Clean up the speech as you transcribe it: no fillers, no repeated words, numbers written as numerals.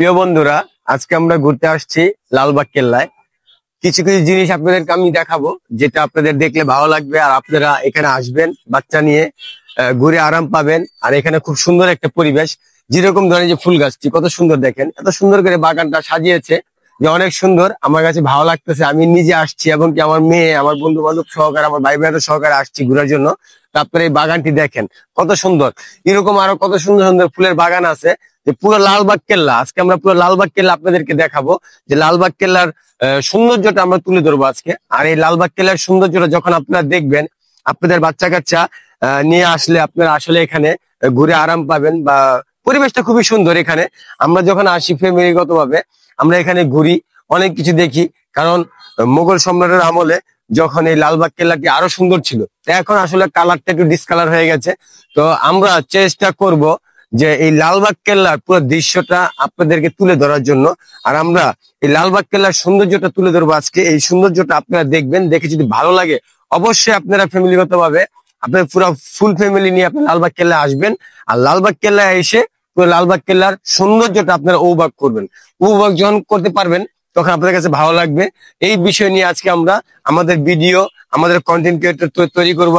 প্রিয় বন্ধুরা, আজকে আমরা ঘুরতে আসছি লালবাগ কেল্লায়। কিছু কিছু জিনিস আপনাদেরকে আমি দেখাবো, যেটা আপনাদের দেখলে ভালো লাগবে। আর আপনারা এখানে আসবেন বাচ্চা নিয়ে, ঘুরে আরাম পাবেন। আর এখানে খুব সুন্দর একটা পরিবেশ। যেরকম ধরেন যে ফুল গাছটি কত সুন্দর, দেখেন এত সুন্দর করে বাগানটা সাজিয়েছে যে অনেক সুন্দর। আমার কাছে ভালো লাগতেছে। আমি নিজে আসছি এবং কি আমার মেয়ে, আমার বন্ধু বান্ধব সহকারে, আমার ভাই বোনের সহকারে আসছি ঘোরার জন্য। তো আপনারা এই বাগানটি দেখেন কত সুন্দর। এরকম আরো কত সুন্দর সুন্দর ফুলের বাগান আছে। যে পুরো লালবাগ কেল্লা, আজকে আমরা পুরো লালবাগ কেল্লা আপনাদেরকে দেখাবো। যে লালবাগ কেল্লার সৌন্দর্যটা আমরা তুলে ধরবো আজকে। আর এই লালবাগ কেল্লার সৌন্দর্যটা যখন আপনারা দেখবেন, আপনাদের বাচ্চা কাচ্চা নিয়ে আসলে আপনারা আসলে এখানে ঘুরে আরাম পাবেন। বা পরিবেশটা খুবই সুন্দর এখানে। আমরা যখন আসি ফ্যামিলিগত ভাবে, আমরা এখানে ঘুরি, অনেক কিছু দেখি। কারণ মোগল সম্রাটের আমলে যখন এই লালবাগ কেল্লাটি আরো সুন্দর ছিল, তো এখন আসলে কালারটা একটু ডিসকালার হয়ে গেছে। তো আমরা চেষ্টা করব যে এই লালবাগ কেল্লার পুরো দৃশ্যটা আপনাদেরকে তুলে ধরার জন্য। আর আমরা এই লালবাগ কেল্লার সৌন্দর্যটা তুলে ধরবো আজকে। এই সৌন্দর্যটা আপনারা দেখবেন, দেখে যদি ভালো লাগে অবশ্যই আপনারা ফ্যামিলিগত ভাবে আপনার পুরো ফুল ফ্যামিলি নিয়ে আপনি লালবাগ কেল্লা আসবেন। আর লালবাগ কেল্লায় এসে পুরো লালবাগ কেল্লার সৌন্দর্যটা আপনারা উপভোগ করবেন। উপভোগ যখন করতে পারবেন তখন আপনাদের কাছে ভালো লাগবে। এই বিষয় নিয়ে আজকে আমরা আমাদের ভিডিও, আমাদের কন্টেন্ট ক্রিয়েটর তৈরি করবো।